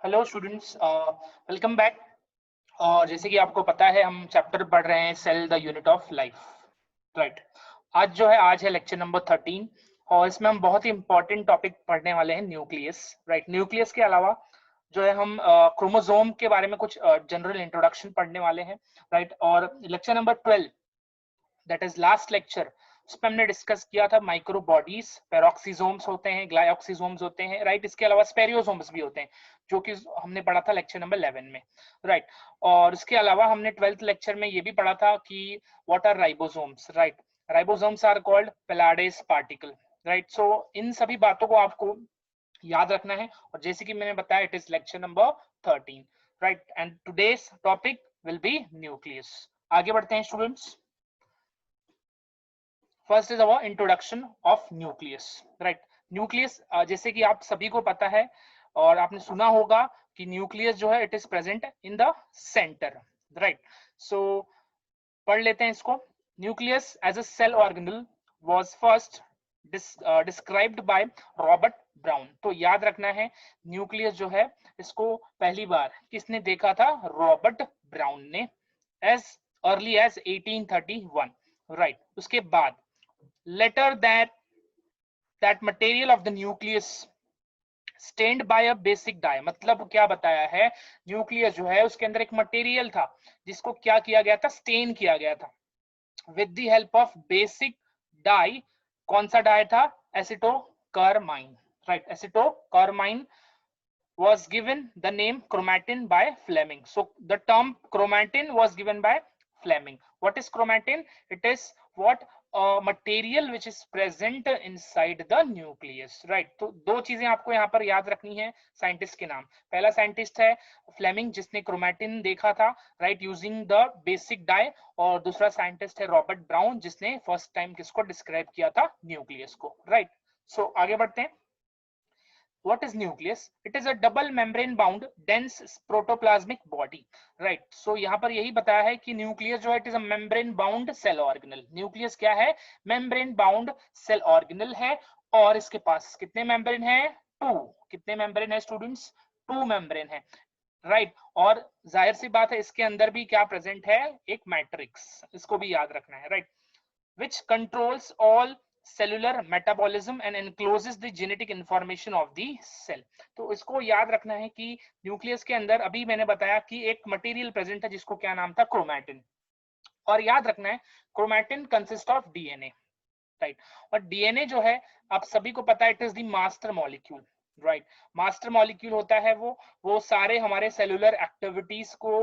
Hello students, welcome back. और जैसे कि आपको पता है हम चैप्टर पढ़ रहे हैं cell the unit of life, right. आज है लेक्चर नंबर 13 और इसमें हम बहुत ही इंपॉर्टेंट टॉपिक पढ़ने वाले हैं, न्यूक्लियस, राइट। न्यूक्लियस के अलावा जो है हम क्रोमोसोम के बारे में कुछ जनरल इंट्रोडक्शन पढ़ने वाले हैं, राइट। और lecture number 12 that is last lecture, उसमें हमने डिस्कस किया था माइक्रो बॉडीज, पेरोक्सीजोम्स होते हैं, ग्लाइऑक्सीजोम्स होते हैं, राइट। इसके अलावा स्पेरियोसोम्स भी होते हैं जो कि हमने पढ़ा था लेक्चर नंबर 11 में, राइट। और इसके अलावा हमने 12th लेक्चर में ये भी पढ़ा था कि what are ribosomes, right. Ribosomes are called Palade's particle, right. So इन सभी बातों को आपको याद रखना है। और जैसे कि मैंने बताया it is lecture number 13, right. And today's topic will be nucleus. आगे बढ़ते हैं students. First is our introduction of nucleus, right. Nucleus जैसे कि आप सभी को पता है और आपने सुना होगा कि न्यूक्लियस जो है it is present in the centre, right. So पढ़ लेते हैं इसको। Nucleus as a cell organelle was first described by Robert Brown. तो याद रखना है न्यूक्लियस जो है इसको पहली बार किसने देखा था? रॉबर्ट ब्राउन ने, एज अर्ली एज 1831, राइट। उसके बाद later that material of the nucleus stained by a basic dye, मतलब क्या बताया है? न्यूक्लियस जो है उसके अंदर एक मटेरियल था जिसको क्या किया गया था? स्टेन किया गया था with the help of basic dye। कौन सा डाई था? एसिटोकार्माइन, right. एसिटोकार्माइन was given the name chromatin by Fleming. So the term chromatin was given by Fleming. What is chromatin? It is what material which is present inside the nucleus, right। तो दो चीजें आपको यहाँ पर याद रखनी है साइंटिस्ट के नाम। पहला साइंटिस्ट है फ्लेमिंग जिसने क्रोमैटिन देखा था, right, using the basic dye. और दूसरा साइंटिस्ट है रॉबर्ट ब्राउन जिसने फर्स्ट टाइम किसको डिस्क्राइब किया था? न्यूक्लियस को, राइट। सो आगे बढ़ते हैं। What is nucleus? It is a double membrane bound dense protoplasmic body, right। So यहाँ पर यही बताया है कि न्यूक्लियस जो है it is a membrane bound cell organelle. Nucleus क्या है? मेम्ब्रेन बाउंड सेल ऑर्गेनल है। और इसके पास कितने मेम्ब्रेन है? टू। कितने मेम्ब्रेन है स्टूडेंट्स? टू मेम्ब्रेन है, राइट। और जाहिर सी बात है इसके अंदर भी क्या प्रेजेंट है? एक मैट्रिक्स, इसको भी याद रखना है, right. which controls all cellular metabolism and encloses the genetic information of the cell। तो इसको याद रखना है कि न्यूक्लियस के अंदर अभी मैंने बताया कि एक मटेरियल प्रेजेंट है जिसको क्या नाम था? क्रोमैटिन। और याद रखना है chromatin consist of DNA, right. और डीएनए जो है आप सभी को पता है it is the master molecule, right. Master molecule होता है वो सारे हमारे सेलुलर एक्टिविटीज को,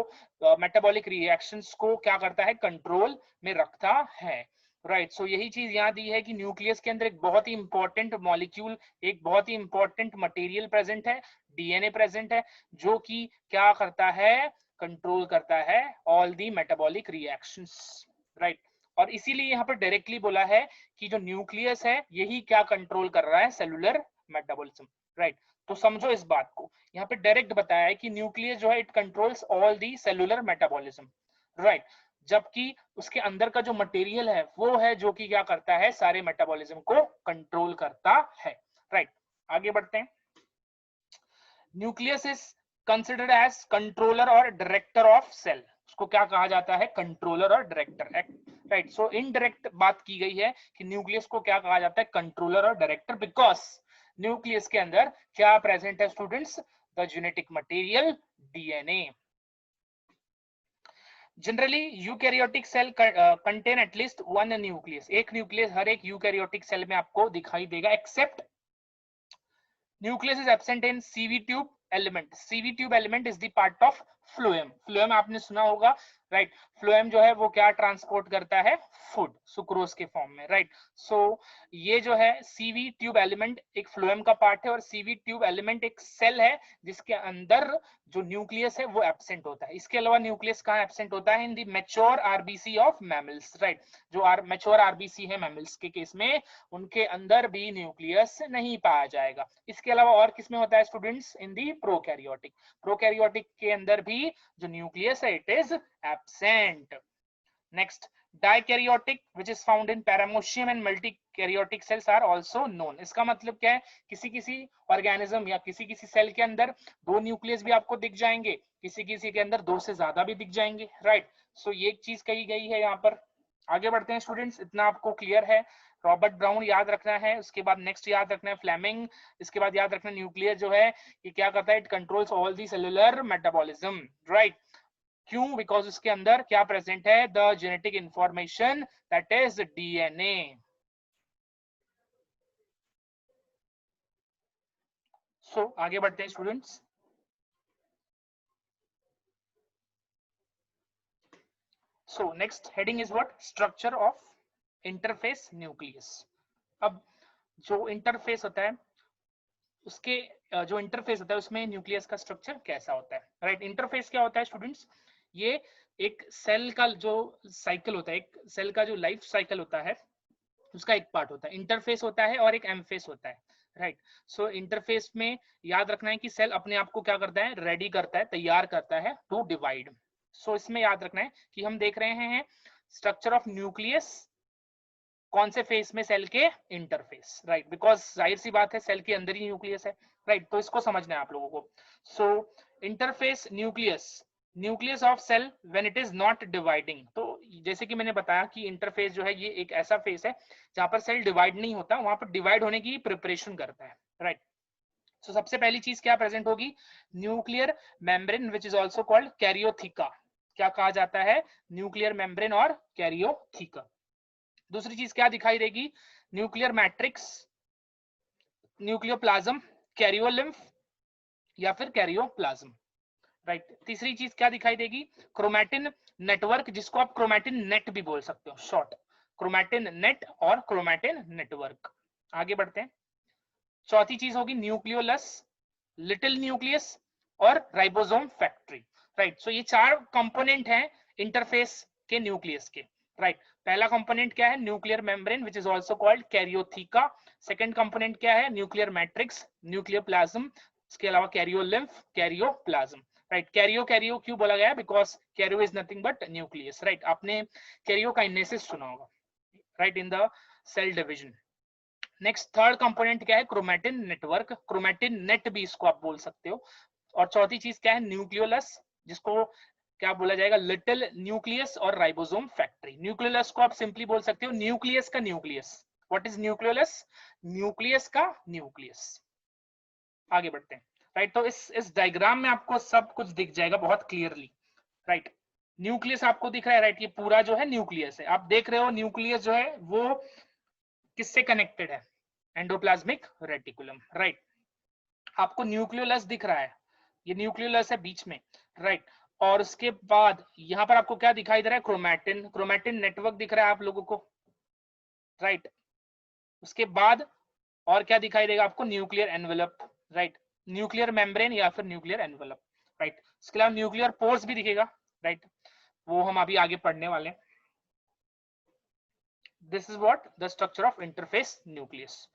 मेटाबॉलिक रिएक्शंस को क्या करता है? कंट्रोल में रखता है, राइट। सो यही चीज यहाँ दी है कि न्यूक्लियस के अंदर एक बहुत ही इंपॉर्टेंट मॉलिक्यूल, एक बहुत ही इंपॉर्टेंट मटेरियल प्रेजेंट है, डीएनए प्रेजेंट है, जो कि क्या करता है? कंट्रोल करता है all the metabolic reactions, right. और इसीलिए यहाँ पर डायरेक्टली बोला है कि जो न्यूक्लियस है यही क्या कंट्रोल कर रहा है? Cellular metabolism, right. तो समझो इस बात को, यहाँ पे डायरेक्ट बताया है कि न्यूक्लियस जो है it controls all the cellular metabolism, right. जबकि उसके अंदर का जो मटेरियल है वो है जो कि क्या करता है? सारे मेटाबॉलिज्म को कंट्रोल करता है, राइट। आगे बढ़ते हैं। Nucleus is considered as controller और डायरेक्टर ऑफ सेल। उसको क्या कहा जाता है? कंट्रोलर और डायरेक्टर, राइट। सो इनडायरेक्ट बात की गई है कि न्यूक्लियस को क्या कहा जाता है? कंट्रोलर और डायरेक्टर, बिकॉज न्यूक्लियस के अंदर क्या प्रेजेंट है students? The genetic material DNA. Generally eukaryotic cell contain at least one nucleus. एक न्यूक्लियस हर एक यूकैरियोटिक सेल में आपको दिखाई देगा, except nucleus is absent in CV tube element। CV tube element is the part of phloem। phloem आपने सुना होगा, राइट। phloem जो है वो क्या ट्रांसपोर्ट करता है? फूड, सुक्रोज के फॉर्म में, राइट। सो ये जो है CV ट्यूब एलिमेंट एक phloem का पार्ट है और CV ट्यूब एलिमेंट एक सेल है जिसके अंदर जो न्यूक्लियस है वो एब्सेंट होता है। इसके अलावा न्यूक्लियस कहाँ एब्सेंट होता है? In the mature RBC of mammals, right. जो मैच्योर आरबीसी है मैमल्स के केस में, उनके अंदर भी न्यूक्लियस नहीं पाया जाएगा। इसके अलावा और किसमें होता है students? In the prokaryotic. Prokaryotic के अंदर भी जो न्यूक्लियस है it is absent. Next, dikaryotic which is found in paramecium and multikaryotic cells are also known। इसका मतलब क्या है, किसी किसी ऑर्गेनिज्म या किसी किसी सेल के अंदर दो न्यूक्लियस भी आपको दिख जाएंगे, किसी किसी के अंदर दो से ज्यादा भी दिख जाएंगे, राइट। सो ये एक चीज कही गई है यहाँ पर। आगे बढ़ते हैं स्टूडेंट्स, इतना आपको क्लियर है। रॉबर्ट ब्राउन याद रखना है, उसके बाद नेक्स्ट याद रखना है फ्लेमिंग, इसके बाद याद रखना न्यूक्लियस जो है ये क्या करता है, it controls all the cellular metabolism, right. क्यों? बिकॉज उसके अंदर क्या प्रेजेंट है, the genetic information that is DNA. So आगे बढ़ते हैं students. So next heading is what, structure of interphase nucleus. अब जो इंटरफेस होता है उसके जो इंटरफेस होता है उसमें न्यूक्लियस का स्ट्रक्चर कैसा होता है, राइट। इंटरफेस क्या होता है स्टूडेंट्स, ये एक सेल का जो साइकिल होता है, एक सेल का जो लाइफ साइकिल होता है उसका एक पार्ट होता है। इंटरफेस होता है और एक एमफेस होता है, राइट। सो इंटरफेस में याद रखना है कि सेल अपने आप को क्या करता है, रेडी करता है, तैयार करता है टू डिवाइड। सो इसमें याद रखना है कि हम देख रहे हैं स्ट्रक्चर ऑफ न्यूक्लियस कौन से फेस में, सेल के इंटरफेस, राइट। बिकॉज जाहिर सी बात है सेल के अंदर ही न्यूक्लियस है, राइट। तो इसको समझना है आप लोगों को। So interphase nucleus, nucleus of cell when it is not dividing. तो जैसे कि मैंने बताया कि इंटरफेस जो है ये एक ऐसा फेस है जहां पर सेल डिवाइड नहीं होता, वहां पर डिवाइड होने की प्रिपरेशन करता है, राइट। सो सबसे पहली चीज क्या प्रेजेंट होगी, nuclear membrane which is also called karyotheca. क्या कहा जाता है, न्यूक्लियर मेम्ब्रेन और कैरियोथिका। दूसरी चीज क्या दिखाई देगी, न्यूक्लियर मैट्रिक्स, न्यूक्लियोप्लाज्म, कैरियोलिम्फ या फिर कैरियोप्लाज्म, राइट। तीसरी चीज क्या दिखाई देगी, क्रोमैटिन नेटवर्क, जिसको आप क्रोमैटिन नेट भी बोल सकते हो, शॉर्ट क्रोमैटिन नेट और क्रोमैटिन नेटवर्क। आगे बढ़ते हैं। चौथी चीज होगी न्यूक्लियोलस, लिटिल न्यूक्लियस और राइबोसोम फैक्ट्री, राइट। सो ये चार कंपोनेंट हैं इंटरफेस के न्यूक्लियस के, राइट। पहला कंपोनेंट क्या है, nuclear membrane which is also called karyotheca. Second component क्या है, न्यूक्लियर मैट्रिक्स, न्यूक्लियोप्लाज्म, इसके अलावा karyolymph, karyoplasm, right. Karyo karyo क्यों बोला गया, because karyo is nothing but nucleus, right. आपने कैरियोकाइनेसिस सुना होगा, right, in the cell division. Next third component क्या है, क्रोमैटिन नेटवर्क, क्रोमैटिन नेट भी इसको आप बोल सकते हो। और चौथी चीज क्या है, न्यूक्लियोलस, जिसको क्या बोला जाएगा, लिटिल न्यूक्लियस और राइबोसोम फैक्ट्री। न्यूक्लियोलस को आप सिंपली बोल सकते हो न्यूक्लियस का nucleus. What is nucleolus, nucleus का न्यूक्लियस। आगे बढ़ते हैं, राइट। तो इस डायग्राम में आपको सब कुछ दिख जाएगा बहुत क्लियरली, राइट। न्यूक्लियस आपको दिख रहा है, राइट। ये पूरा जो है न्यूक्लियस है, आप देख रहे हो न्यूक्लियस जो है वो किससे कनेक्टेड है, एंडोप्लाज्मिक रेटिकुलम, राइट। आपको न्यूक्लियोलस दिख रहा है, ये न्यूक्लियोलस है बीच में, राइट। और उसके बाद यहाँ पर आपको क्या दिखाई दे रहा है, क्रोमैटिन, क्रोमैटिन नेटवर्क दिख रहा है आप लोगों को, राइट। उसके बाद और क्या दिखाई देगा आपको, nuclear envelope, right. Nuclear membrane या फिर न्यूक्लियर एनवेलप, राइट। इसके अलावा न्यूक्लियर पोर्स भी दिखेगा, राइट। वो हम अभी आगे पढ़ने वाले हैं। This is what the structure of interphase nucleus.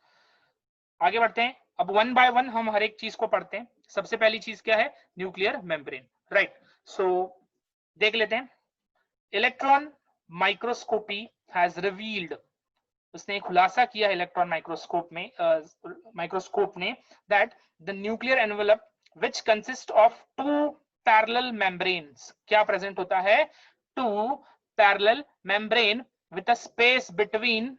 आगे बढ़ते हैं, अब वन बाय वन हम हर एक चीज को पढ़ते हैं। सबसे पहली चीज क्या है, न्यूक्लियर मेम्ब्रेन, राइट। सो देख लेते हैं। इलेक्ट्रॉन माइक्रोस्कोपी हैज रिवील्ड, उसने खुलासा किया इलेक्ट्रॉन माइक्रोस्कोप में, माइक्रोस्कोप ने, that the nuclear envelope which consist of two parallel membranes, क्या प्रेजेंट होता है, two parallel membrane with a space between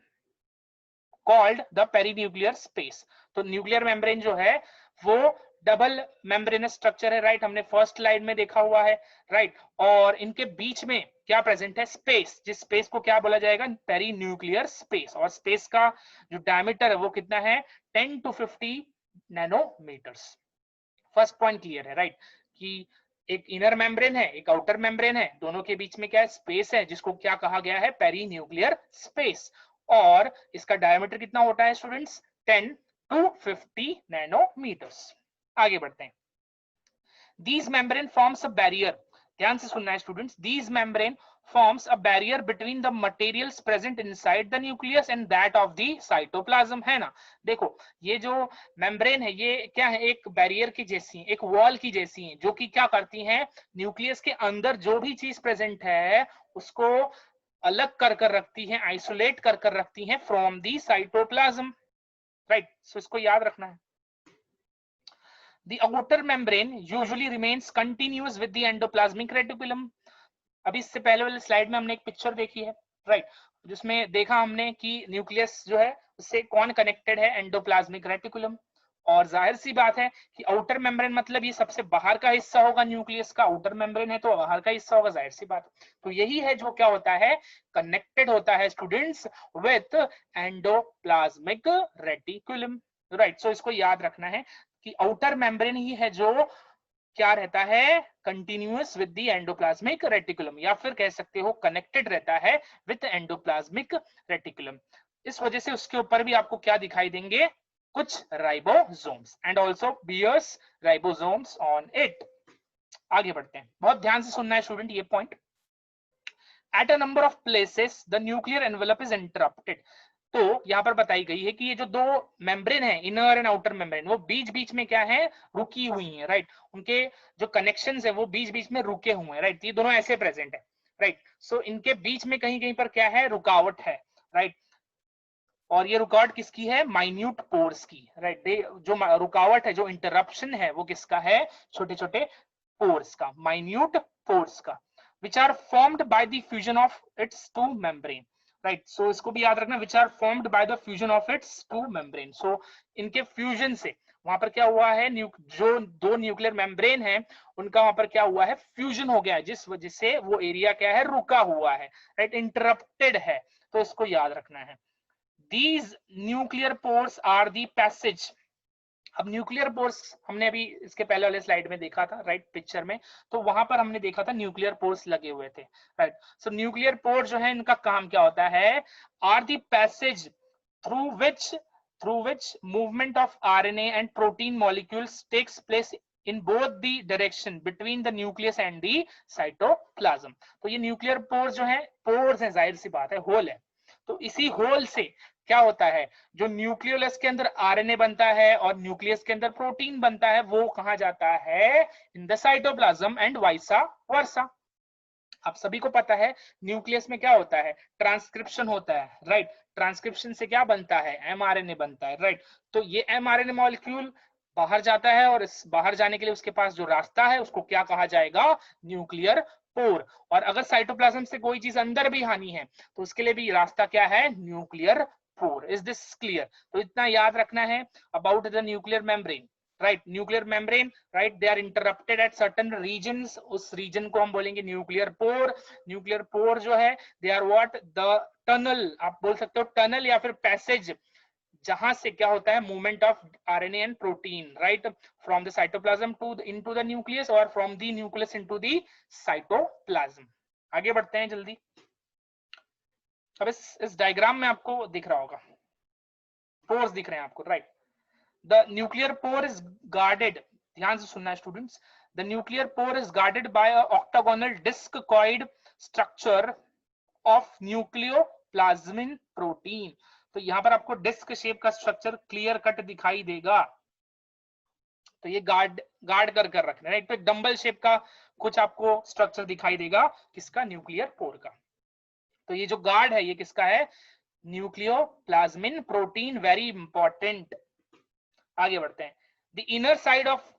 called the perinuclear space. तो न्यूक्लियर मेम्ब्रेन जो है वो डबल मेम्ब्रेनस स्ट्रक्चर है, राइट। हमने फर्स्ट स्लाइड में देखा हुआ है, राइट। और इनके बीच में क्या प्रेजेंट है, स्पेस, जिस स्पेस को क्या बोला जाएगा, पेरीन्यूक्लियर स्पेस। और स्पेस का जो डायमीटर है वो कितना है, 10 to 50 nanometers. First point clear है, राइट, कि एक इनर मेम्ब्रेन है, एक आउटर मेम्ब्रेन है, दोनों के बीच में क्या है, स्पेस है, जिसको क्या कहा गया है, पेरीन्यूक्लियर स्पेस। और इसका डायमीटर कितना होता है स्टूडेंट्स, 10 to 50 नैनोमीटर्स। आगे बढ़ते हैं। These membrane forms a barrier, ध्यान से सुनना है students, these membrane forms a barrier between the materials present inside the nucleus and that of the cytoplasm, है ना। देखो ये जो मेम्ब्रेन है ये क्या है, एक बैरियर की जैसी, एक वॉल की जैसी है, जो कि क्या करती हैं, न्यूक्लियस के अंदर जो भी चीज प्रेजेंट है उसको अलग कर कर रखती हैं, आइसोलेट कर कर रखती हैं from the cytoplasm, right. So इसको याद रखना है। The outer membrane usually remains continuous with the endoplasmic reticulum. अभी इससे पहले वाले स्लाइड में हमने एक पिक्चर देखी है, राइट, जिसमें देखा हमने कि न्यूक्लियस जो है उससे कौन कनेक्टेड है, एंडोप्लाज्मिक रेटिकुलम। और जाहिर सी बात है कि आउटर मेम्ब्रेन मतलब ये सबसे बाहर का हिस्सा होगा न्यूक्लियस का, आउटर मेम्ब्रेन है तो बाहर का हिस्सा होगा, जाहिर सी बात। तो यही है जो क्या होता है, कनेक्टेड होता है students with endoplasmic reticulum, right. So इसको याद रखना है कि आउटर मेम्ब्रेन ही है जो क्या रहता है, continuous with the endoplasmic reticulum, या फिर कह सकते हो कनेक्टेड रहता है विद एंडोप्लाज्मिक रेटिकुलम। इस वजह से उसके ऊपर भी आपको क्या दिखाई देंगे, कुछ ribosomes and also bears ribosomes on it. आगे बढ़ते हैं, बहुत ध्यान से सुनना है स्टूडेंट ये point. At a number of places the nuclear envelope is interrupted. तो यहाँ पर बताई गई है कि ये जो दो मेम्ब्रेन है, इनर एंड आउटर मेम्ब्रेन, वो बीच बीच में क्या है, रुकी हुई है, राइट। उनके जो कनेक्शंस है वो बीच बीच में रुके हुए हैं, राइट। ये दोनों ऐसे प्रेजेंट है, राइट। सो इनके बीच में कहीं कहीं पर क्या है, रुकावट है, राइट। और ये रुकावट किसकी है, माइन्यूट पोर्स की, राइट। जो रुकावट है, जो इंटरप्शन है, वो किसका है, छोटे छोटे पोर्स का, माइन्यूट पोर्स का, which are formed by the fusion of its two membrane, right। so इसको भी याद रखना, which are formed by the fusion of its two membrane। so इनके फ्यूजन से वहां पर क्या हुआ है, जो दो न्यूक्लियर मेम्ब्रेन है उनका वहां पर क्या हुआ है, फ्यूजन हो गया है, जिस वजह से वो एरिया क्या है, रुका हुआ है, राइट, इंटरप्टेड है। तो इसको याद रखना है। These nuclear pores are the passage। अब न्यूक्लियर पोर्स हमने अभी इसके पहले वाले स्लाइड में देखा था, राइट, पिक्चर में। तो वहां पर हमने देखा था न्यूक्लियर पोर्स लगे हुए थे, राइट। सो न्यूक्लियर पोर जो है इनका काम क्या होता है, are the passage through which movement of RNA and protein molecules takes place in both the direction between the nucleus and the cytoplasm। तो ये न्यूक्लियर पोर जो है, पोर्स है, जाहिर सी बात है, होल है। तो इसी होल से क्या होता है, जो न्यूक्लियोलस के अंदर आरएनए बनता है और न्यूक्लियस के अंदर प्रोटीन बनता है, वो कहा जाता है, in the cytoplasm and vice versa. आप सभी को पता है न्यूक्लियस में क्या होता है, ट्रांसक्रिप्शन होता है, राइट। ट्रांसक्रिप्शन से क्या बनता है, एमआरएनए बनता है, राइट। तो ये एमआरएनए मॉलिक्यूल बाहर जाता है और इस बाहर जाने के लिए उसके पास जो रास्ता है उसको क्या कहा जाएगा, न्यूक्लियर पोर। और अगर साइटोप्लाज्म से कोई चीज अंदर भी आनी है तो उसके लिए भी रास्ता क्या है, nuclear pore. Is this clear? तो इतना याद रखना है about the nuclear membrane, right. Nuclear membrane, right, they are interrupted at certain regions, उस रीजन को हम बोलेंगे न्यूक्लियर पोर। न्यूक्लियर पोर जो है, they are what, the tunnel, आप बोल सकते हो टनल या फिर पैसेज, जहां से क्या होता है, movement of RNA and protein, right, from the cytoplasm to into the nucleus और from the nucleus into the cytoplasm. आगे बढ़ते हैं जल्दी। अब इस डायग्राम में आपको दिख रहा होगा, पोर्स दिख रहे हैं आपको, right. The nuclear pore is guarded, ध्यान से सुनना है students, the nuclear pore is guarded by a octagonal discoid structure of nucleoplasmin protein. तो यहां पर आपको डिस्क शेप का स्ट्रक्चर क्लियर कट दिखाई देगा। तो ये गार्ड कर कर रखना, राइट। तो एक डंबल शेप का कुछ आपको स्ट्रक्चर दिखाई देगा, किसका, न्यूक्लियर पोर का। तो ये जो गार्ड है ये किसका है, न्यूक्लियोप्लाज्मिन प्रोटीन, वेरी इंपॉर्टेंट। आगे बढ़ते हैं। The inner side of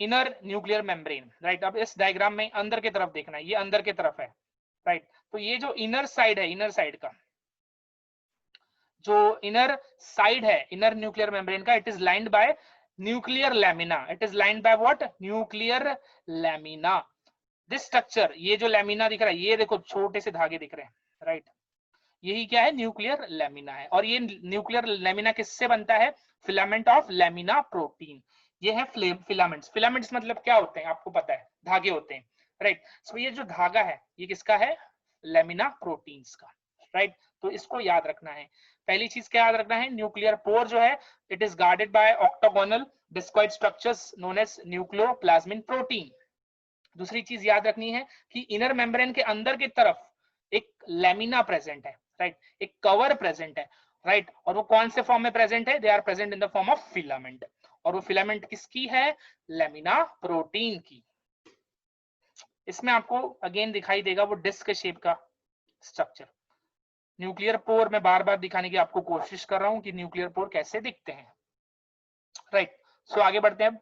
inner nuclear membrane, right. अब इस डायग्राम में अंदर की तरफ देखना है, ये अंदर की तरफ है, राइट। तो ये जो इनर साइड है, इनर साइड का जो इनर साइड है इनर न्यूक्लियर मेम्ब्रेन का, it is lined by nuclear lamina. It is lined by what, nuclear lamina. This structure, ये जो लैमिना दिख रहा है, ये देखो छोटे से धागे दिख रहे हैं, राइट, यही क्या है, न्यूक्लियर लैमिना है। और ये न्यूक्लियर लैमिना किससे बनता है, फिलामेंट ऑफ लैमिना प्रोटीन। ये है फिलामेंट्स। फिलामेंट्स मतलब क्या होते हैं, आपको पता है, धागे होते हैं, राइट। सो ये जो धागा है ये किसका है, लैमिना प्रोटीन्स का, राइट। तो इसको याद रखना है। पहली चीज क्या याद रखना है, न्यूक्लियर पोर जो है, it is guarded by octagonal discoid structures known as nucleoplasmin protein. दूसरी चीज याद रखनी है कि इनर मेम्ब्रेन के अंदर की तरफ एक लैमिना प्रेजेंट है, राइट, एक कवर प्रेजेंट है, राइट। और वो कौन से फॉर्म में प्रेजेंट है, they are present in the form of filament. और वो फिलामेंट किसकी है, लैमिना प्रोटीन की। इसमें आपको अगेन दिखाई देगा वो डिस्क शेप का, स्ट्रक्चर। न्यूक्लियर पोर मैं बार बार दिखाने की आपको कोशिश कर रहा हूं कि न्यूक्लियर पोर कैसे दिखते हैं, राइट। सो आगे बढ़ते हैं।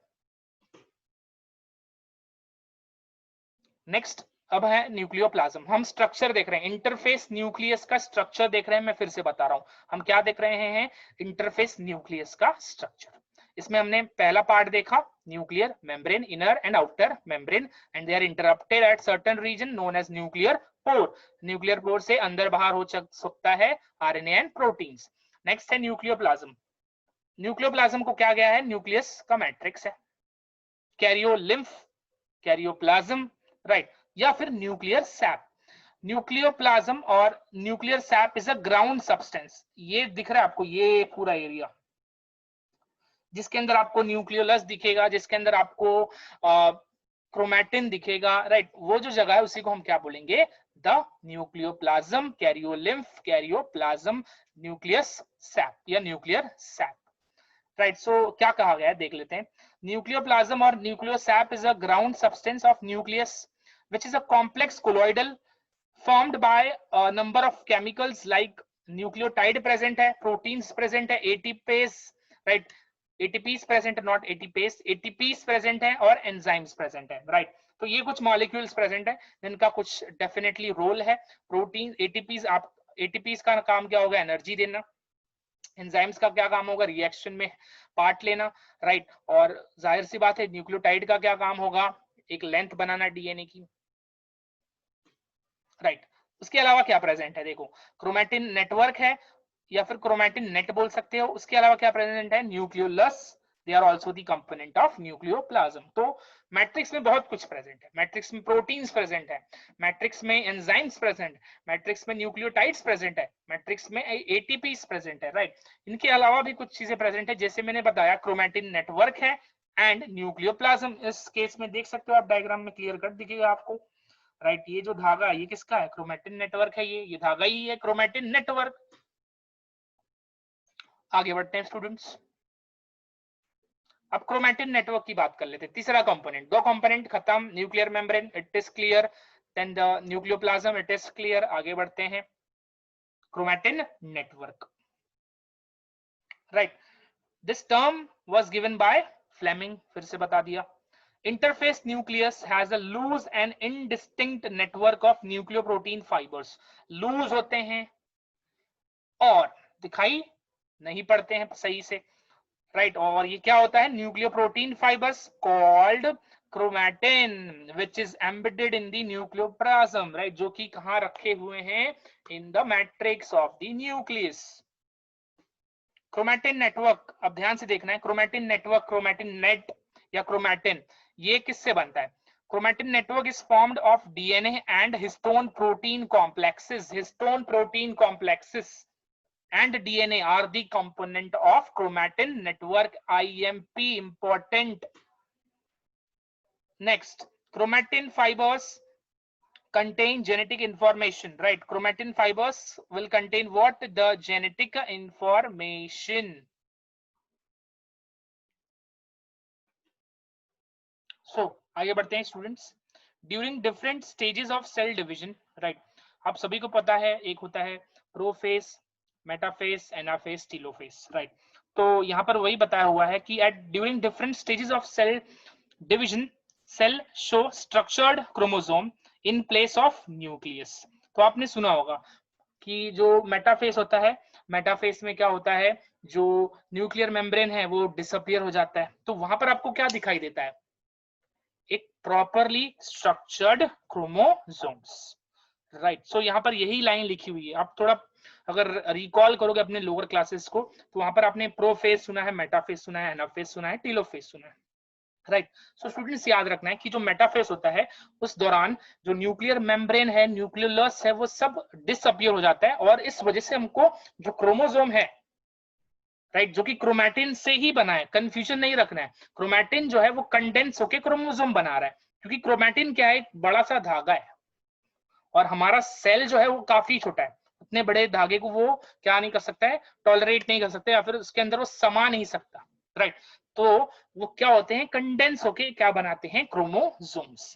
नेक्स्ट अब है न्यूक्लियोप्लाज्म। हम स्ट्रक्चर देख रहे हैं, इंटरफेस न्यूक्लियस का स्ट्रक्चर देख रहे हैं। मैं फिर से बता रहा हूं, हम क्या देख रहे हैं, इंटरफेस न्यूक्लियस का स्ट्रक्चर। इसमें हमने पहला पार्ट देखा, nuclear membrane, inner and outer membrane, and they are interrupted at certain region known as nuclear pore. Nuclear pore से अंदर बाहर हो सकता है आरएनए एंड प्रोटीन्स। नेक्स्ट है न्यूक्लियोप्लाज्म। न्यूक्लियोप्लाज्म को क्या गया है, न्यूक्लियस का मैट्रिक्स है, कैरियोलिम्फ, कैरियोप्लाज्म, राइट, या फिर न्यूक्लियर सैप। न्यूक्लियोप्लाज्म और nuclear SAP is a ground substance. ये दिख रहा है आपको, ये पूरा एरिया जिसके अंदर आपको न्यूक्लियोलस दिखेगा, जिसके अंदर आपको क्रोमैटिन दिखेगा, राइट, वो जो जगह है उसी को हम क्या बोलेंगे, the nucleoplasm, karyolymph, karyoplasm, nucleus sap या न्यूक्लियर सैप, राइट। सो क्या कहा गया है देख लेते हैं। न्यूक्लियोप्लाज्म और nucleosap is a ground substance of nucleus which is a complex colloidal formed by a number of chemicals like nucleotide present है, proteins present है, ATPase, right, ATPs present है, not ATPase, ATPs present है और enzymes present है, right। तो ये कुछ molecules present है जिनका कुछ definitely role है। प्रोटीन ATPs का काम क्या होगा, एनर्जी देना। एंजाइम्स का क्या काम होगा, रिएक्शन में पार्ट लेना, राइट। और जाहिर सी बात है न्यूक्लियोटाइड का क्या काम होगा, एक लेंथ बनाना डीएनए की, राइट। उसके अलावा क्या प्रेजेंट है, देखो क्रोमैटिन नेटवर्क है या फिर क्रोमैटिन नेट बोल सकते हो। उसके अलावा क्या प्रेजेंट है, nucleolus, they are also the component of nucleoplasm. तो मैट्रिक्स में बहुत कुछ प्रेजेंट है, मैट्रिक्स में प्रोटीन्स प्रेजेंट है, मैट्रिक्स में एंजाइम्स प्रेजेंट, मैट्रिक्स में न्यूक्लियोटाइड्स प्रेजेंट है, मैट्रिक्स में एटीपीस प्रेजेंट है, राइट। इनके अलावा भी कुछ चीजें प्रेजेंट है, जैसे मैंने बताया क्रोमैटिन नेटवर्क है एंड न्यूक्लियोप्लाज्म। इस केस में देख सकते हो आप, डायग्राम में क्लियर कट दिखेगा आपको, राइट। ये जो धागा है ये किसका है, क्रोमैटिन नेटवर्क है, ये धागा ही है क्रोमैटिन नेटवर्क। आगे बढ़ते हैं स्टूडेंट्स, अब क्रोमैटिन नेटवर्क की बात कर लेते हैं। तीसरा कंपोनेंट, दो कंपोनेंट खत्म, nuclear membrane it is clear, then the nucleoplasm it is clear. आगे बढ़ते हैं, chromatin network, right. This term was given by Fleming, फिर से बता दिया। Interface nucleus has a loose and indistinct network of nucleoprotein fibers. Loose होते हैं और दिखाई नहीं पड़ते हैं सही से, राइट। और ये क्या होता है, nucleoprotein fibres called chromatin which is embedded in the nucleoplasm, right, जो कि कहाँ रखे हुए हैं, in the matrix of the nucleus. Chromatin network, अब ध्यान से देखना है, क्रोमैटिन नेटवर्क, क्रोमैटिन नेट या क्रोमैटिन, ये किससे बनता है। Chromatin network is formed of DNA and histone protein complexes. Histone protein complexes and DNA are the component of chromatin network, IMP, important. Next, chromatin fibers contain genetic information, right? Chromatin fibers will contain what, the genetic information. So आगे बढ़ते हैं students, during different stages of cell division, right. आप सभी को पता है एक होता है prophase, metaphase, anaphase, telophase, right. तो यहाँ पर वही बताया हुआ है कि at during different stages of cell division cell show structured chromosome in place of nucleus. तो आपने सुना होगा कि जो मेटाफेस होता है, मेटाफेस में क्या होता है, जो न्यूक्लियर मेम्ब्रेन है वो डिसअपियर हो जाता है, तो वहां पर आपको क्या दिखाई देता है, एक प्रॉपरली स्ट्रक्चर्ड क्रोमोसोम्स, राइट। सो यहाँ पर यही लाइन लिखी हुई है। आप थोड़ा अगर रिकॉल करोगे अपने लोअर क्लासेस को, तो वहां पर आपने प्रोफेस सुना है, मेटाफेस सुना है, एनाफेस सुना है, टीलोफेस सुना है, राइट। सो स्टूडेंट्स याद रखना है कि जो मेटाफेस होता है उस दौरान जो न्यूक्लियर मेम्ब्रेन है, न्यूक्लियोलस है, वो सब डिसअपियर हो जाता है, और इस वजह से हमको जो क्रोमोसोम है, राइट, जो कि क्रोमैटिन से ही बना है, कंफ्यूजन नहीं रखना है। क्रोमैटिन जो है वो कंडेंस होकर क्रोमोसोम बना रहा है, क्योंकि क्रोमैटिन क्या है, एक बड़ा सा धागा है और हमारा सेल जो है वो काफी छोटा है, उतने बड़े धागे को वो क्या नहीं कर सकता है, टॉलरेट नहीं कर सकता, या फिर उसके अंदर वो समा नहीं सकता, राइट। तो वो क्या होते हैं, कंडेंस होके क्या बनाते हैं, chromosomes.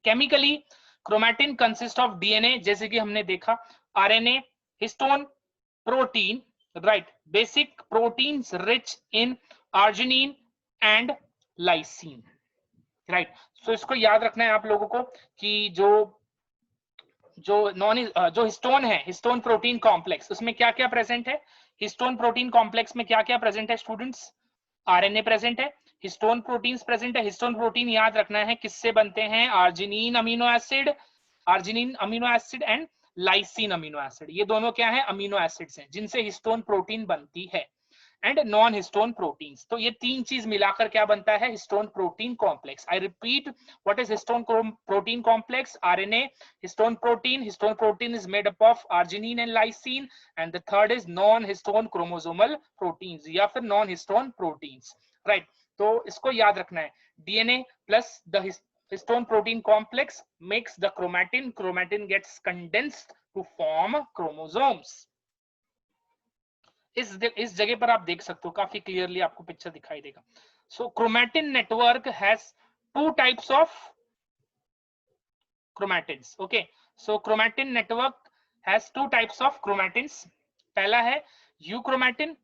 Chemically chromatin consist of DNA, जैसे कि हमने देखा, RNA, histone, protein, right, basic proteins rich in arginine and lysine, right. So इसको याद रखना है आप लोगों को कि जो हिस्टोन है, हिस्टोन प्रोटीन कॉम्प्लेक्स, उसमें क्या क्या प्रेजेंट है? हिस्टोन प्रोटीन कॉम्प्लेक्स में क्या क्या प्रेजेंट है स्टूडेंट्स? आरएनए प्रेजेंट है, हिस्टोन प्रोटीन्स प्रेजेंट है। हिस्टोन प्रोटीन याद रखना है किससे बनते हैं? Arginine amino acid, arginine amino acid and lysine amino acid, ये दोनों क्या है? अमीनो एसिड्स हैं जिनसे हिस्टोन प्रोटीन बनती है, एंड नॉन हिस्टोन प्रोटीन्स। तो ये तीन चीज मिलाकर क्या बनता है? Histone protein complex. I repeat, what is histone protein complex? RNA, histone protein. Histone protein is made up of arginine and lysine, and the third is non histone chromosomal proteins या फिर नॉन हिस्टोन प्रोटीन्स, राइट। तो इसको याद रखना है, DNA plus the histone protein complex makes the chromatin. Chromatin gets condensed to form chromosomes. इस जगह पर आप देख सकते हो, काफी क्लियरली आपको पिक्चर दिखाई देगा। So chromatin network has two types of chromatins. Okay, so chromatin network has two types of chromatins. पहला है यूक्रोमैटिन,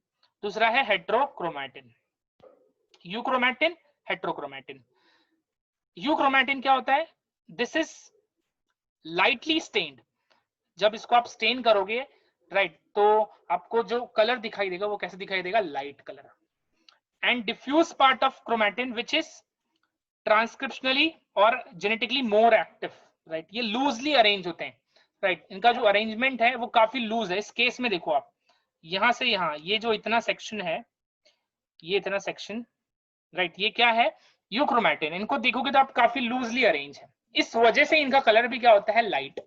दूसरा है हेट्रोक्रोमैटिन। Euchromatin, heterochromatin. यूक्रोमैटिन क्या होता है? This is lightly stained. जब इसको आप स्टेन करोगे, राइट, तो आपको जो कलर दिखाई देगा वो कैसे दिखाई देगा? Light colour. And diffuse part of chromatin which is transcriptionally और जेनेटिकली मोर एक्टिव, राइट। ये लूजली अरेंज होते हैं, राइट। इनका जो अरेंजमेंट है वो काफी लूज है। इस केस में देखो आप, यहां से यहां ये जो इतना सेक्शन है, ये इतना सेक्शन, राइट, ये क्या है? यूक्रोमैटिन। इनको देखोगे तो आप काफी लूजली अरेंज है, इस वजह से इनका कलर भी क्या होता है? Light,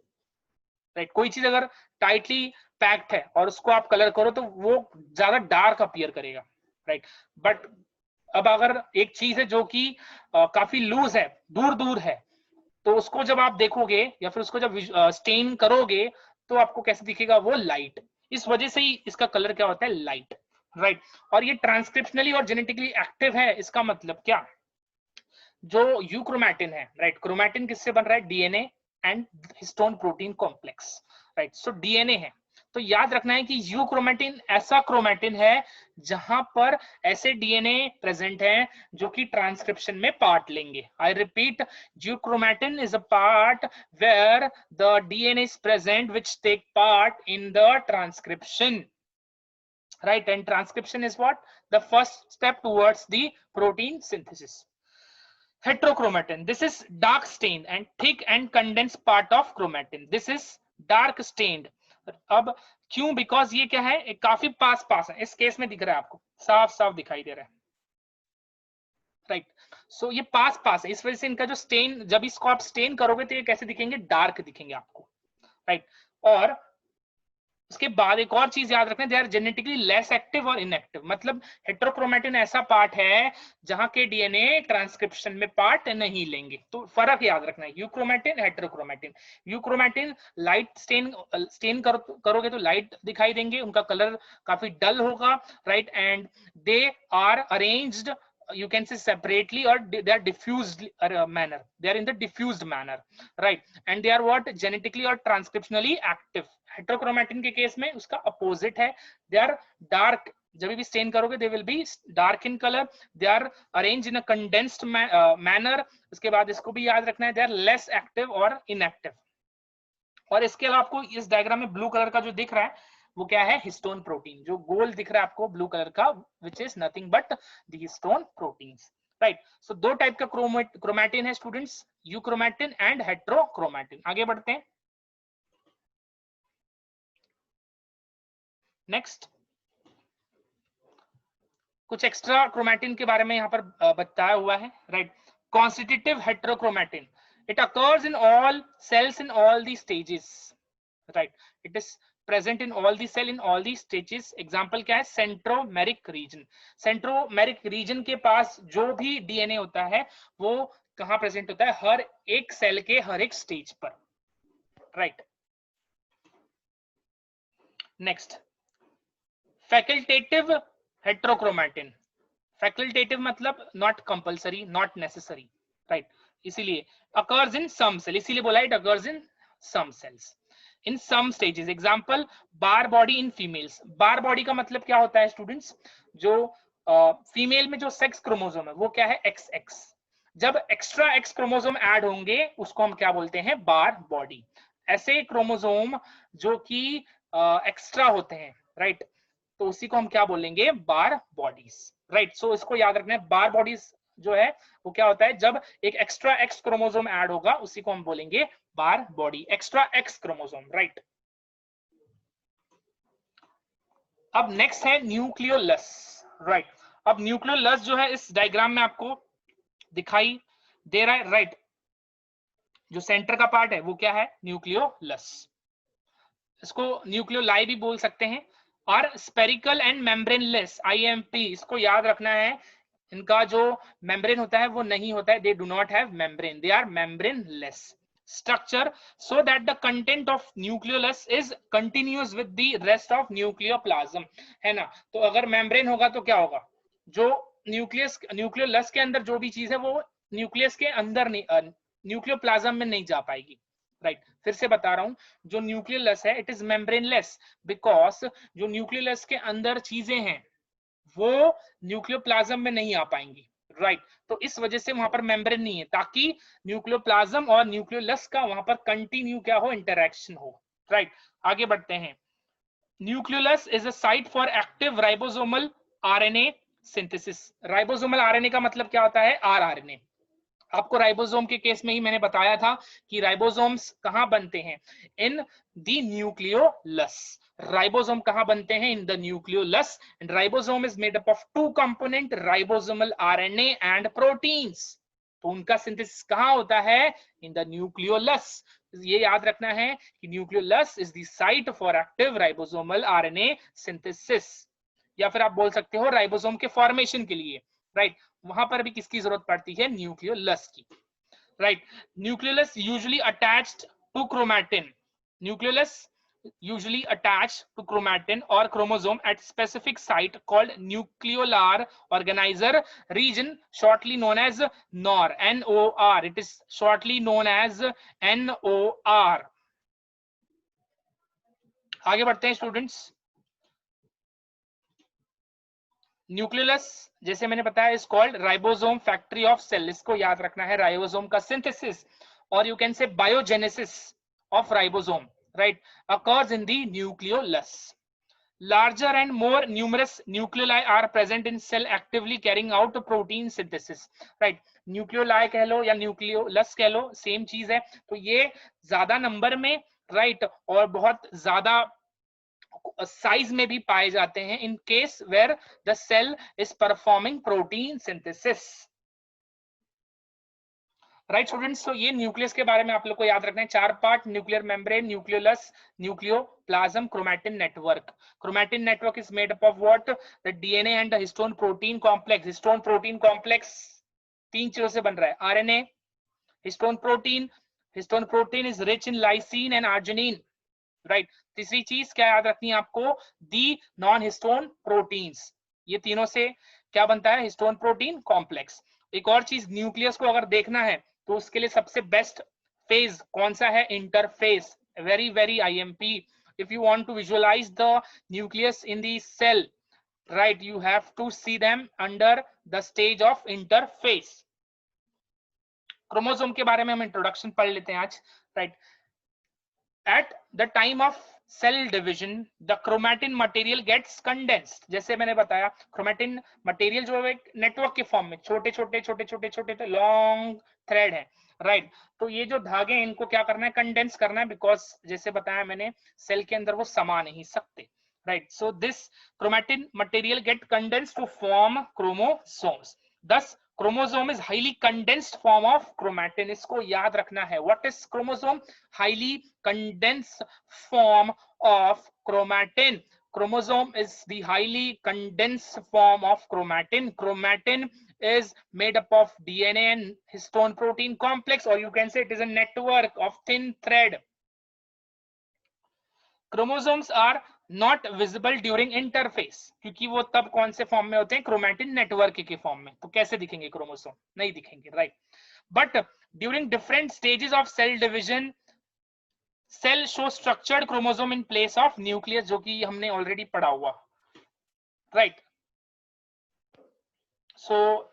right. कोई चीज अगर टाइटली पैक्ड है और उसको आप कलर करो तो वो ज्यादा डार्क अपीयर करेगा, राइट। बट अब अगर एक चीज है जो कि काफी लूज है, दूर दूर है, तो उसको जब आप देखोगे या फिर उसको जब स्टेन करोगे तो आपको कैसे दिखेगा? वो लाइट। इस वजह से ही इसका कलर क्या होता है? Light, right. और ये ट्रांसक्रिप्शनली और जेनेटिकली एक्टिव है। इसका मतलब क्या? जो यूक्रोमैटिन है, राइट, क्रोमैटिन किससे बन रहा है? DNA and histone protein complex, right. So DNA है, तो याद रखना है कि यूक्रोमैटिन ऐसा क्रोमैटिन है जहां पर ऐसे डीएनए प्रेजेंट हैं जो कि ट्रांसक्रिप्शन में पार्ट लेंगे। I repeat, euchromatin is a part where the DNA is present which take part in the transcription, right? And transcription is what? The first step towards the protein synthesis. Heterochromatin, this is dark stained and thick and condensed part of chromatin. This is dark stained. अब क्यों? Because ये क्या है? काफी पास पास है। इस case में दिख रहा है आपको, साफ साफ दिखाई दे रहा है, राइट। सो ये पास पास है, इस वजह से इनका जो स्टेन, जब इसको आप स्टेन करोगे तो ये कैसे दिखेंगे? डार्क दिखेंगे आपको, राइट। और उसके बाद एक और चीज याद रखना, they are genetically less active और इनएक्टिव। मतलब हेट्रोक्रोमैटिन ऐसा पार्ट है जहां के डीएनए ट्रांसक्रिप्शन में पार्ट नहीं लेंगे। तो फर्क याद रखना है, euchromatin, heterochromatin. Euchromatin light stain करोगे तो लाइट दिखाई देंगे, उनका कलर काफी डल होगा, right. And they are arranged, you can say separately, or they are diffused manner, they are in the diffused manner, right. And they are what? Genetically or transcriptionally active. Heterochromatin के case में उसका opposite है, they are dark. जब भी stain करोगे they will be dark in colour, they are arrange in a condensed manner. उसके बाद इसको भी याद रखना है, दे आर लेस एक्टिव और इनएक्टिव। और इसके अलावा आपको इस डायग्राम में ब्लू कलर का जो दिख रहा है वो क्या है? Histone protein. जो गोल दिख रहा है आपको ब्लू कलर का, which is nothing but the histone proteins, right. So दो टाइप का क्रोमैटिन है स्टूडेंट्स, यूक्रोमैटिन एंड हेट्रोक्रोमैटिन। आगे बढ़ते हैं, नेक्स्ट कुछ एक्स्ट्रा क्रोमैटिन के बारे में यहाँ पर बताया हुआ है, right. Constitutive heterochromatin, it occurs in all cells in all the stages, right. It is present in all the cell in all the stages. Example क्या है? Centromeric reason. सेंट्रोमेरिक रीजन के पास जो भी डीएनए होता है वो कहां प्रेजेंट होता है? हर एक सेल के हर एक स्टेज पर, right. Next, facultative heterochromatin. Facultative मतलब not compulsory, not necessary, right, इसीलिए occurs in some cell, इसीलिए बोला it occurs in some cells in some stages. Example bar body in females. Bar body का मतलब क्या होता है स्टूडेंट्स? जो फीमेल में जो सेक्स क्रोमोसोम है वो क्या है? XX. जब एक्स्ट्रा एक्स क्रोमोसोम ऐड होंगे उसको हम क्या बोलते हैं? बार बॉडी. ऐसे क्रोमोसोम जो कि एक्स्ट्रा होते हैं, राइट, तो उसी को हम क्या बोलेंगे? बार बॉडीज. राइट, सो इसको याद रखना है. बार बॉडीज जो है वो क्या होता है? जब एक एक्स्ट्रा एक्स क्रोमोसोम ऐड होगा उसी को हम बोलेंगे Barr body, extra X chromosome. Right, अब नेक्स्ट है न्यूक्लियोलस. राइट, अब न्यूक्लियोलस जो है इस डायग्राम में आपको दिखाई दे रहा है. राइट, जो सेंटर का पार्ट है वो क्या है? न्यूक्लियोलस. इसको न्यूक्लियोलाई भी बोल सकते हैं. और स्पेरिकल एंड मेम्ब्रेनलेस, IMP, इसको याद रखना है. इनका जो मेम्ब्रेन होता है वो नहीं होता है. They do not have membrane, they are membraneless structure, so that the content of nucleolus is continuous with the rest of nucleoplasm, है ना. तो अगर मेम्ब्रेन होगा तो क्या होगा? जो न्यूक्लियोलस के अंदर जो भी चीज है वो न्यूक्लियस के अंदर नहीं, न्यूक्लियोप्लाज्म में नहीं जा पाएगी. राइट, फिर से बता रहा हूं, जो न्यूक्लियोलस है इट इज मेम्ब्रेनलेस बिकॉज जो न्यूक्लियोलस के अंदर चीजें हैं वो न्यूक्लियोप्लाज्म में नहीं आ पाएंगी. राइट, तो इस वजह से वहां पर मेम्ब्रेन नहीं है, ताकि न्यूक्लियोप्लाज्म और न्यूक्लियोलस का वहां पर कंटिन्यू क्या हो? इंटरैक्शन हो. राइट, आगे बढ़ते हैं. Nucleolus is a site for active ribosomal RNA synthesis. Ribosomal RNA का मतलब क्या होता है? rRNA. आपको राइबोसोम के केस में ही मैंने बताया था कि राइबोसोम्स कहां बनते हैं? In the nucleolus. राइबोसोम कहां बनते हैं? In the nucleolus. And ribosome is made up of two component, ribosomal RNA and proteins. तो उनका सिंथेसिस कहां होता है? In the nucleolus. ये याद रखना है कि nucleolus is the site for active ribosomal RNA synthesis. या फिर आप बोल सकते हो राइबोसोम के फॉर्मेशन के लिए. राइट, वहां पर भी किसकी जरूरत पड़ती है? न्यूक्लियोलस की. Right, nucleolus usually attached to chromatin. Nucleolus usually attached to chromatin or chromosome at specific site called nucleolar organizer region, shortly known as NOR. NOR. It is shortly known as NOR. आगे बढ़ते हैं students. Nucleolus जैसे मैंने बताया is called ribosome factory of cell. इसको याद रखना है. राइबोसोम का सिंथेसिस और you can say biogenesis of ribosome, right, occurs in the nucleolus. Larger and more numerous nucleoli are present in cell actively carrying out protein synthesis. Right, nucleoli कह लो या nucleolus कह लो, same चीज है. तो ये ज्यादा नंबर में, राइट, और बहुत ज्यादा साइज में भी पाए जाते हैं in case where the cell is performing protein synthesis. Right students, तो ये न्यूक्लियस के बारे में आप लोग को याद रखना है. 4 part: nuclear membrane, nucleolus, nucleoplasm, chromatin network. Chromatin network is made up of what? The DNA and the histone protein complex. Histone protein complex 3 चीजों से बन रहा है. RNA, histone protein. Histone protein is rich in lysine and arginine. Right, तीसरी चीज क्या याद रखनी है आपको? The non histone proteins. ये तीनों से क्या बनता है? Histone protein complex. एक और चीज, न्यूक्लियस को अगर देखना है तो उसके लिए सबसे बेस्ट फेज कौन सा है? Interphase. Very very IMP. If you want to visualize the nucleus in the cell, right, you have to see them under the stage of interphase. Chromosome के बारे में हम इंट्रोडक्शन पढ़ लेते हैं आज. Right, at the time of cell division the chromatin material gets condensed. जैसे मैंने बताया chromatin material जो है एक नेटवर्क के फॉर्म में छोटे छोटे छोटे छोटे छोटे लॉन्ग थ्रेड है. राइट, तो ये जो धागे हैं इनको क्या करना है? कंडेंस करना है, बिकॉज जैसे बताया मैंने सेल के अंदर वो समा नहीं सकते. Right, so this chromatin material get condensed to form chromosomes. Thus chromosome is highly condensed form of chromatin. इसको याद रखना है. What is chromosome? Highly condensed form of chromatin. Chromosome is the highly condensed form of chromatin. Chromatin is made up of DNA and histone protein complex, or you can say it is a network of thin thread. Chromosomes are not visible during interface, क्योंकि वो तब कौन से form में होते हैं, chromatin network के form में, तो कैसे दिखेंगे क्रोमोसोम, नहीं दिखेंगे, right. But during different stages of cell division, cell show structured chromosome in place of nucleus, जो कि हमने ऑलरेडी पढ़ा हुआ, राइट। सो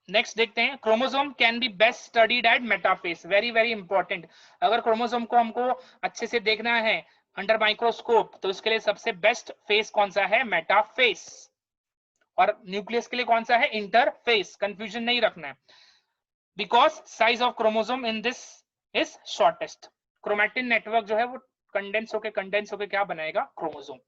नेक्स्ट देखते हैं, chromosome can be best studied at metaphase, very very important. अगर क्रोमोसोम को हमको अच्छे से देखना है अंडर माइक्रोस्कोप, तो इसके लिए सबसे बेस्ट फेस कौन सा है, मेटाफेस। और न्यूक्लियस के लिए कौन सा है, इंटरफेस, कंफ्यूजन नहीं रखना है। Because size of chromosome in this is shortest. Chromatin network जो है वो कंडेंस होके क्या बनाएगा, क्रोमोसोम।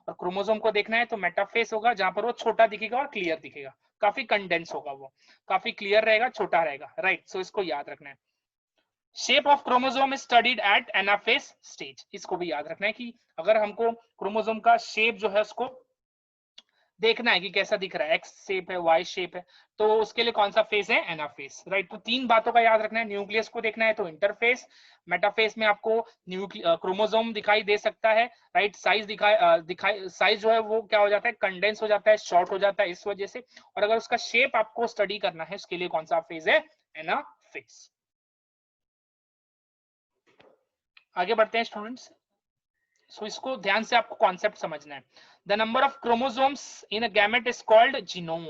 और क्रोमोसोम को देखना है तो मेटाफेस होगा, जहां पर वो छोटा दिखेगा और क्लियर दिखेगा, काफी कंडेंस होगा, वो काफी क्लियर रहेगा, छोटा रहेगा, राइट। सो इसको याद रखना है। Shape of chromosome is studied at anaphase stage, इसको भी याद रखना है कि अगर हमको क्रोमोसोम का शेप जो है उसको देखना है कि कैसा दिख रहा है, एक्स शेप है, वाई शेप है, तो उसके लिए कौन सा फेस है, एनाफेस, राइट। तो तीन बातों का याद रखना है, न्यूक्लियस को देखना है तो इंटरफेस, मेटाफेस में आपको क्रोमोसोम दिखाई दे सकता है, राइट। साइज साइज जो है वो क्या हो जाता है, कंडेंस हो जाता है, शॉर्ट हो जाता है इस वजह से। और अगर उसका शेप आपको स्टडी करना है, उसके लिए कौन सा फेज है, एनाफेस। आगे बढ़ते हैं स्टूडेंट्स। सो इसको ध्यान से आपको कॉन्सेप्ट समझना है। The number of chromosomes in a gamete is called genome,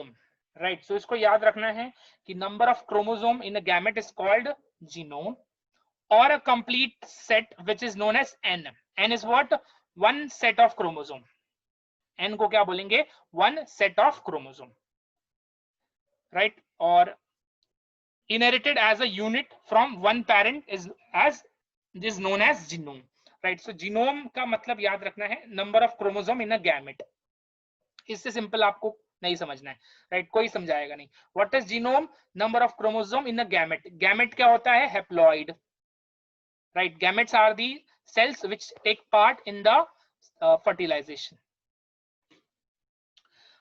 right. So इसको याद रखना है कि number of chromosome in a gamete is called genome, और a complete set which is known as N. N is what, one set of chromosome. N को क्या बोलेंगे, one set of chromosome, right. और inherited as a unit from one parent is known as genome, right। so genome का मतलब याद रखना है number of chromosome in a gamete। इससे सिंपल आपको नहीं समझना है, राइट, कोई समझाएगा नहीं। What is genome, number of chromosome in a gamete. Gamete क्या होता है, haploid, right. Gametes are the cells which take part in the fertilization.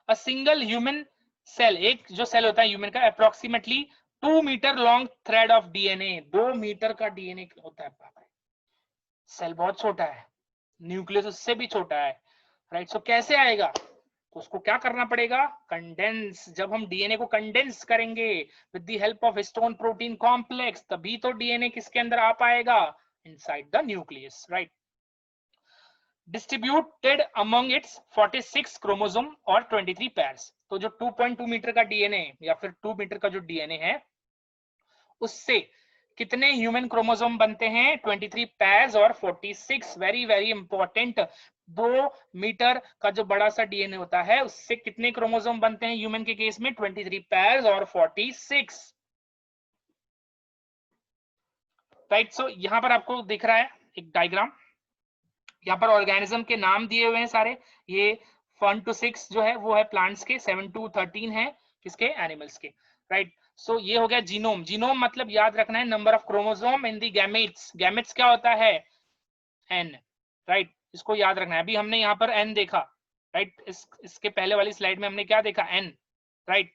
A single human cell, एक जो सेल होता है ह्यूमन का, approximately 2 metre long thread of DNA, 2 metre का DNA होता है। सेल बहुत छोटा है, न्यूक्लियस उससे भी छोटा है, राइट। सो कैसे आएगा, तो उसको क्या करना पड़ेगा, कंडेंस। जब हम डीएनए को कंडेंस करेंगे with the help of histone protein complex, तभी तो डीएनए किसके अंदर आ पाएगा, inside the nucleus, right. Distributed among it's 46 chromosome और 23 पेयर्स। तो जो 2.2 मीटर का डीएनए या फिर 2 मीटर का जो डीएनए है, उससे कितने ह्यूमन क्रोमोसोम बनते हैं, 23 पेयर्स और 46, वेरी वेरी इंपॉर्टेंट। 2 मीटर का जो बड़ा सा डीएनए होता है, उससे कितने क्रोमोसोम बनते हैं ह्यूमन के केस में, 23 पेयर्स और 46, राइट। सो यहां पर आपको दिख रहा है एक डायग्राम, यहाँ पर ऑर्गेनिज्म के नाम दिए हुए हैं सारे। ये 1 to 6 जो है वो है प्लांट्स के, 7 to 13 है किसके, एनिमल्स के, राइट। सो ये हो गया जीनोम। जीनोम मतलब याद रखना है number of chromosome in the gametes. Gametes क्या होता है, एन, राइट। इसको याद रखना है। अभी हमने यहाँ पर एन देखा, राइट। इसके पहले वाली स्लाइड में हमने क्या देखा, एन, राइट।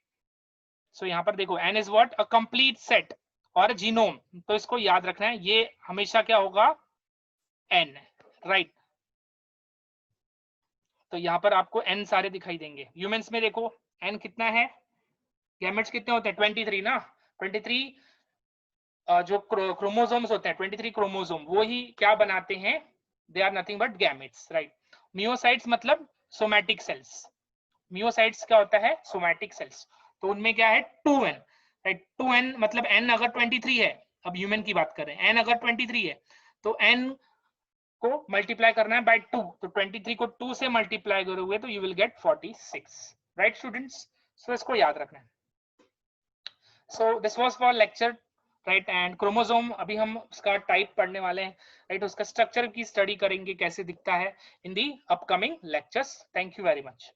सो यहाँ पर देखो n is what, a complete set, और जीनोम, तो इसको याद रखना है, ये हमेशा क्या होगा, एन, राइट। तो यहाँ पर आपको एन सारे दिखाई देंगे। ह्यूमंस में देखो एन कितना है, गैमेट्स कितने होते हैं, 23 ना। 23 जो क्रोमोसोम्स होते हैं, 23 क्रोमोसोम, वो ही क्या बनाते हैं, they are nothing but gametes, right. Meiocytes मतलब सोमैटिक सेल्स। मियोसाइट्स क्या होता है, सोमैटिक सेल्स। तो उनमें क्या है, 2n, राइट। 2n मतलब n अगर 23 है, अब ह्यूमन की बात कर रहे हैं, n अगर 23 है तो n को मल्टीप्लाई करना है बाय 2, तो 23 को 2 से मल्टीप्लाई करोगे तो you will get 46, right students. So इसको याद रखना है। So this was for lecture, right. And chromosome अभी हम उसका टाइप पढ़ने वाले हैं, राइट। उसका स्ट्रक्चर की स्टडी करेंगे कैसे दिखता है in the upcoming lectures. Thank you very much.